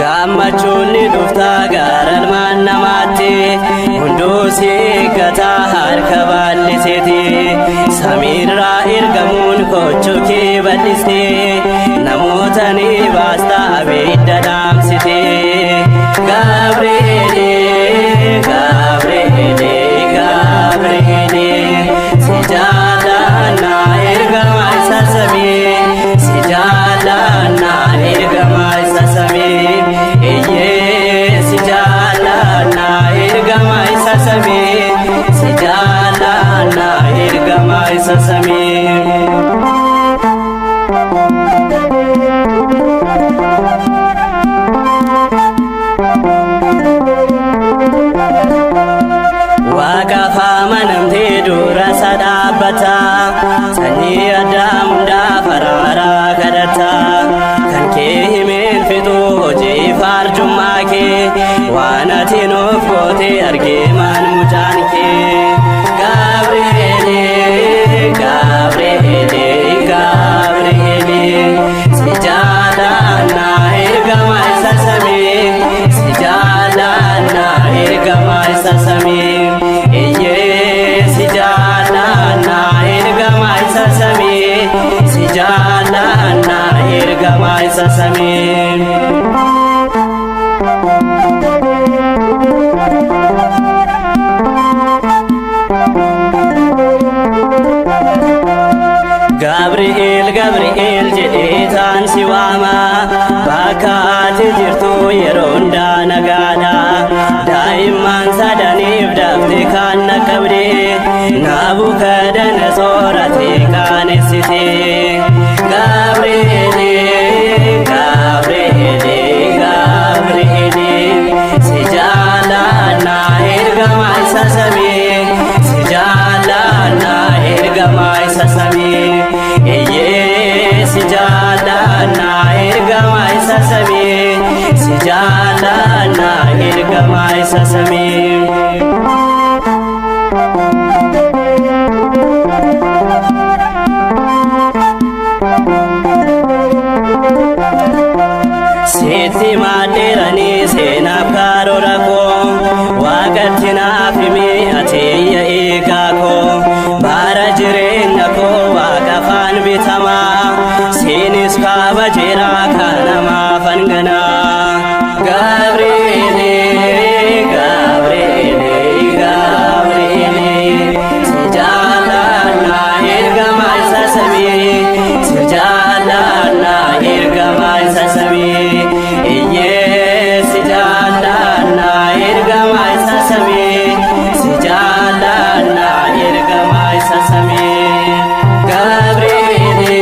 Gammachuunni dhuftaa gaaraan mannamaatti hunduusii gataa harka bal'iseeti samiirraa ergamuun kochuu kee bal'iste namoota ni baasta abidda dhaamsite Gabri'eeli Gabri'eeli Gabri'eeli si jaalladha ergama isa samii si jaalladha ergama isa samii si jaalladha ergama isa samii si jaalladha ergama isa samii Waaqa amanamtee dura isa dhaabbata sanyii addaa hundaa faraaraa kadhata kan kee himeen fixuu hojii faarjummaa kee waan ati nuuf goote argee maan mucaan kee Gabri'eeli Gabri'eeli Gabri'eeli si jaalladha ergama isa samii si jaalladha ergama isa samii si jaalladha ergama isa samii si jaalladha ergama isa samii Gabri'eel Gabri'eel jedhee taan si waama bakka ati jirtu yeroo hundaa nagaadha daa'imman sadaniif dafte kan naqqabde Nabukadnezar ati qaanessite Gabri'eeli Gabri'eeli Gabri'eeli si jaalladha ergama isa samii si jaalladha ergama isa samii si jaalladha ergama isa samii si jaalladha ergama isa samii Sitti maadheeranii seenaaf karoora koo waaqatti naaf himi ati eegaa koo bara jireenya koo waaqa afaan bitamaa siinis kabajeera kan namaaf hanganaa Gabri'eeli Gabri'eeli Gabri'eeli si jaalladha ergama isa samii si jaalladha ergama isa samii si jaalladha ergama isa samii si jaalladha ergama isa samii Gabri'eeli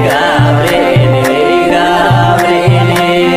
Gabri'eeli Gabri'eeli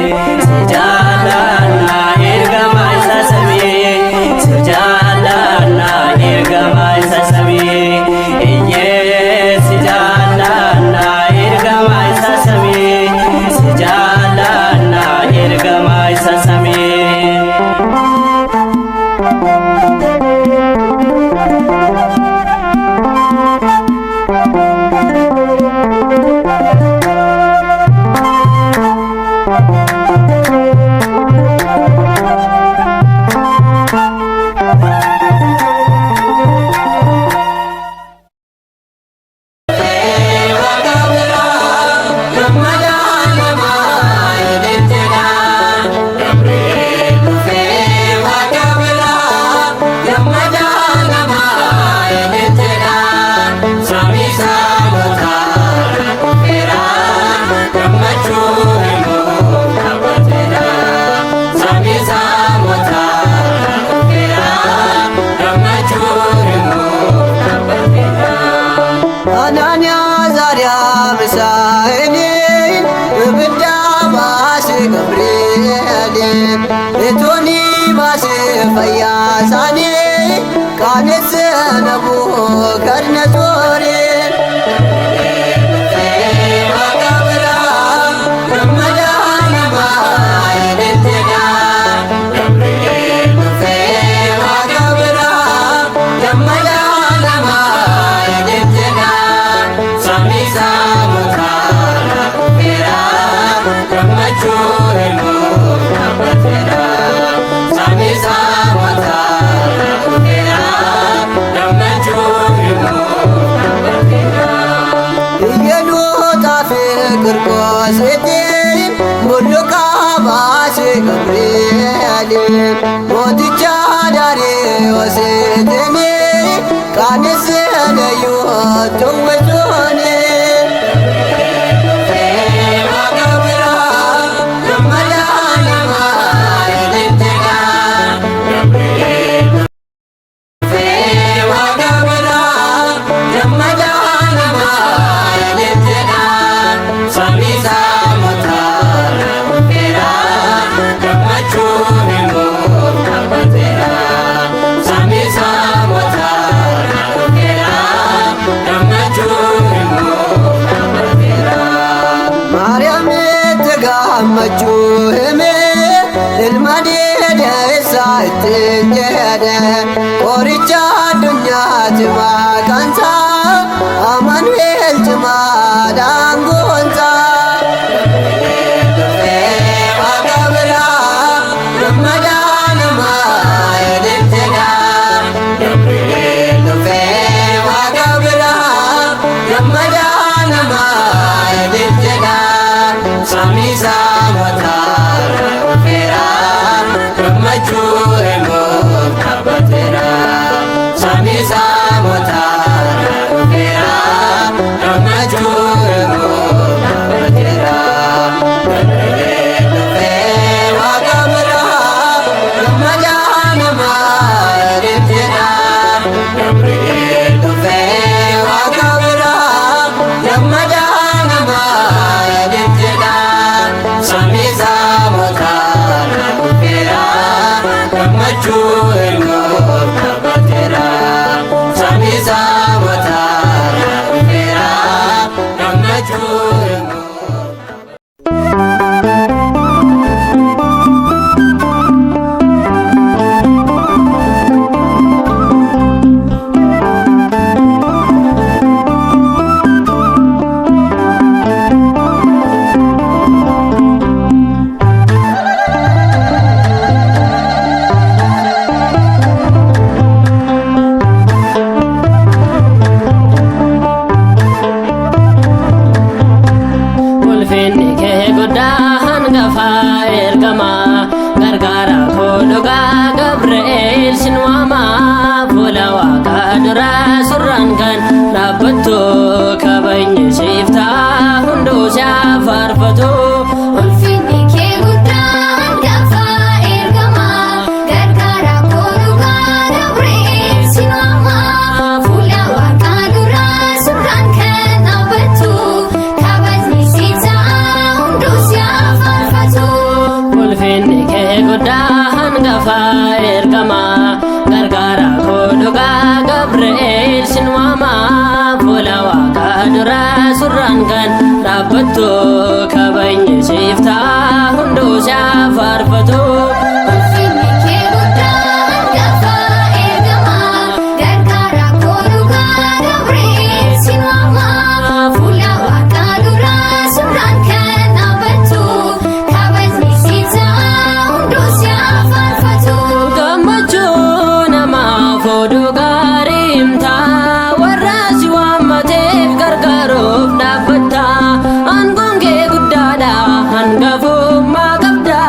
hangafummaa qabda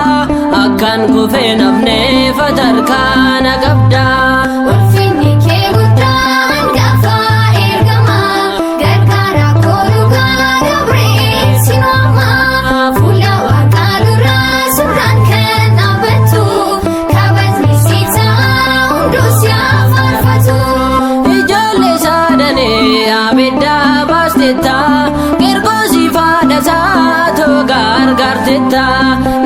akkan kufee nafne fatarkaana qabda. Ulfinni kee guddaa hangafa ergama gargaara koolugaa Gabri'eel si waama fuula Waaqaa duraa suuraan kan dhaabbattu kabajni si ta'a hundus yaa faarfatu. Ijoollee saadanii abidda baastetta qirqoosii faadhasaa too gargaartetta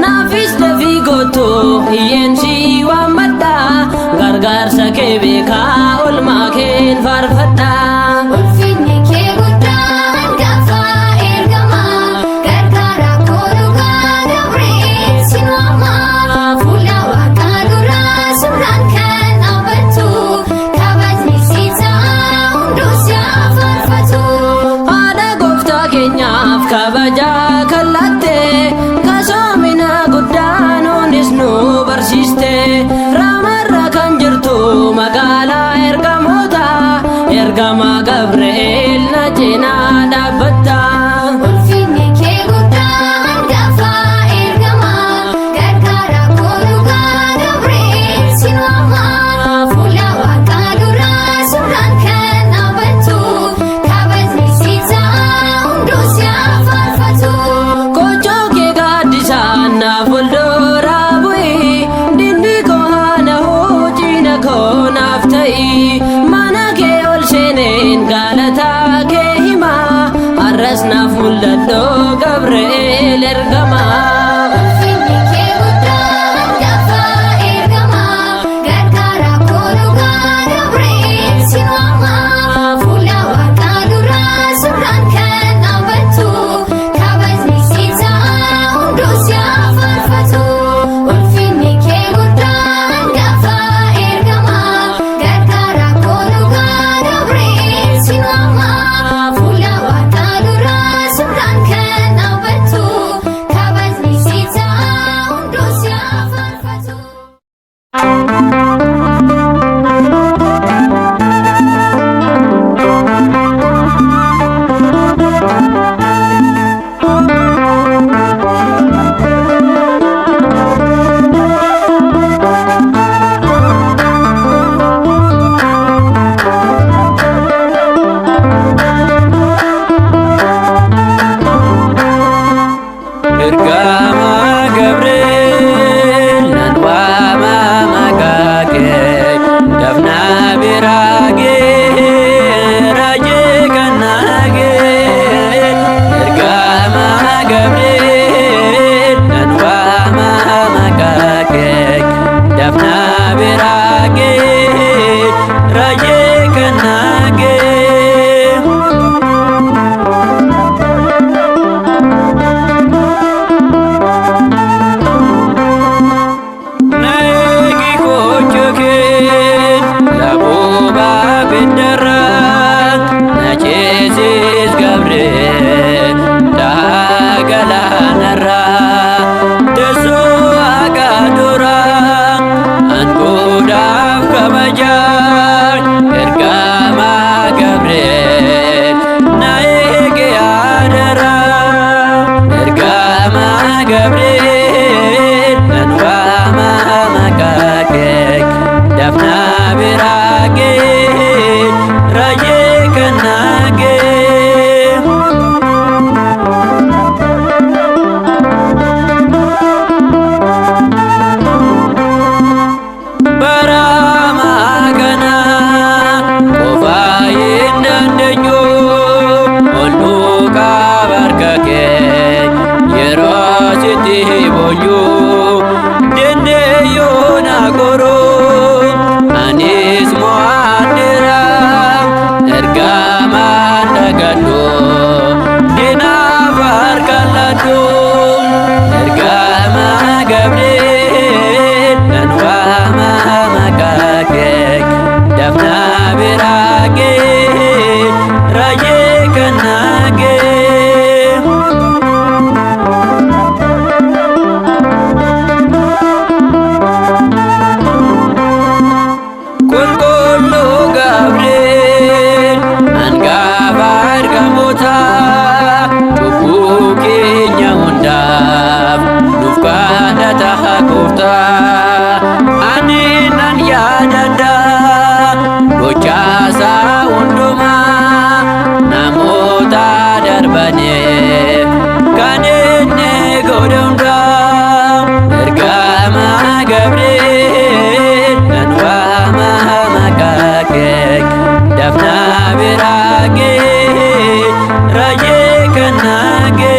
naafis dafii gootu hiyyeensi waammadha gargaarsa kee beekaa olmaa keen faarfadha. Ulfinni kee guddaa hangafa ergama gargaara koolugaa Gabri'eel si waama fuula Waaqaa duraa suuraan kan dhaabbattu kabajni si ta'a hundus yaa faarfatu. Haadha gooftaa keenyaaf kabajaa kan laatte kasoomina guddaa nuunis nu barsiiste raamarra kan jirtu magaalaa ergamoota ergama Gabri'eel na cinaa dhaabbatta. Ulfinni kee guddaa hangafa ergama gargaara koolugaa Gabri'eel si waama fuula Waaqaa duraa suuraan kan dhaabbattu kabajni si ta'a hundus yaa faarfatu. Kochoo kee gaaddisaan naaf fuulduraa bu'i dindi koo haana hojiina koo naaf ta'i mana kee ol seeneen gaalataa kee hima har'as naaf mul'adhu Gabri'eel ergama. Ulfinni kee guddaa hangafa ergama gargaara koolugaa Gabri'eel si waama fuula Waaqaa duraa suuraan kan dhaabbattu kabajni si ta'a hundus yaa faarfatu. Ulfinni kee guddaa hangafa ergama gargaara koolugaa Gabri'eel si waama fuula Waaqaa duraa suuraan kan dhaabbattu kabajni si ta'a hundus yaa faarfatu. Ergama Gabri'eel nan waama maqaa kee dafna biraa gee raajii kan naa gee. Ergama Gabri'eel nan waama maqaa kee dafna biraa gee raajii kan naa gee. Naegi kochoken labuba bendera na chesis Gabri'eel dagalanarra teso agadura angodaf kabajan ergama Gabri'eel naegi adara ergama Gabri'eel nan waama maqaa kee dafna biraa gee raajii kan naa gee. Bara magana qofaa hin dandeenyu ol duukaa barka kee yeroo sitti boonyu dandeeyyoo na goroo anis mo'adheera ergamaan dhagadhu dinaaf harka ladhu. Ergama Gabri'eel nan waama maqaa kee dafna biraa gee raajii kan naa gee. namoota ani nan yaadadha gochaasaa hundumaa namoota darbaniif kan inni godhe hundaa ergama Gabriel nan waama maqaa kee dafnaa biraa gee raajii kan naagee.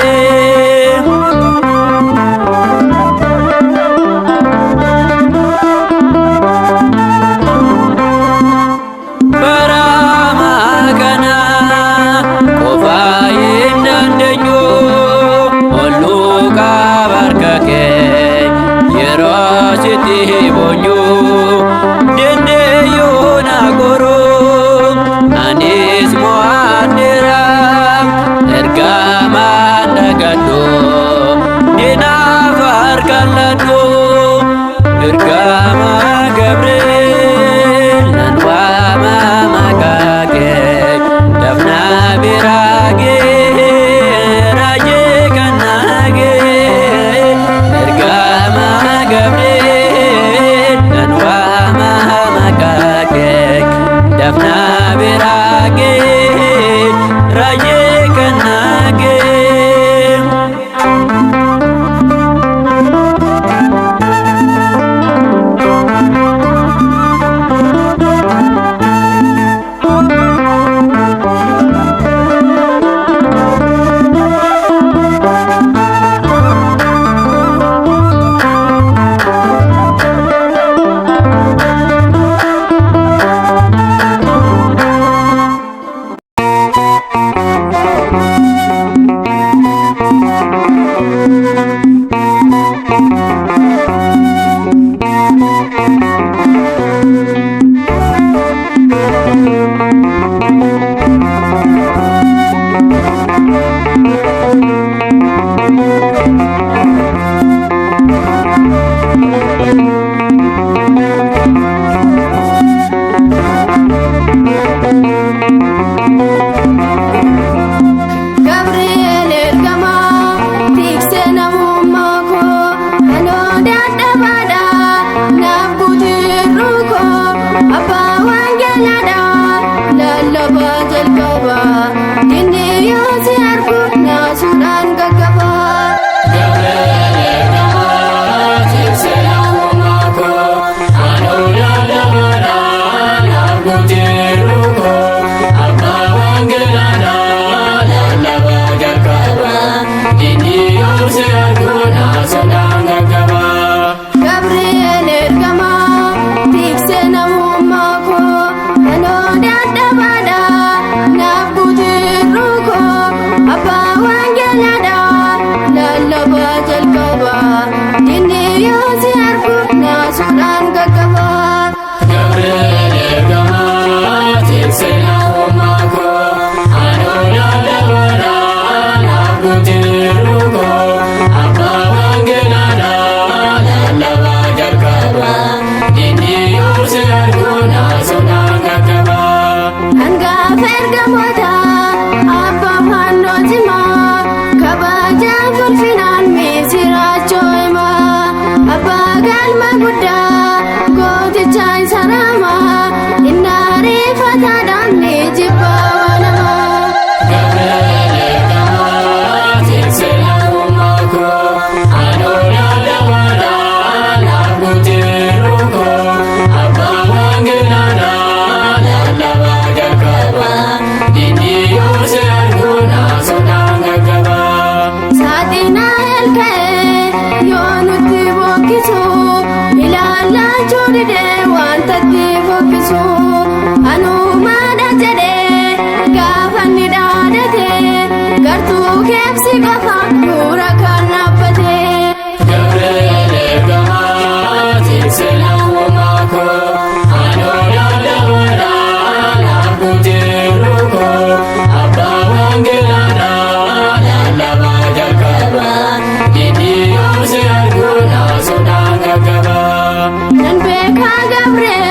Gabriel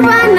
Durban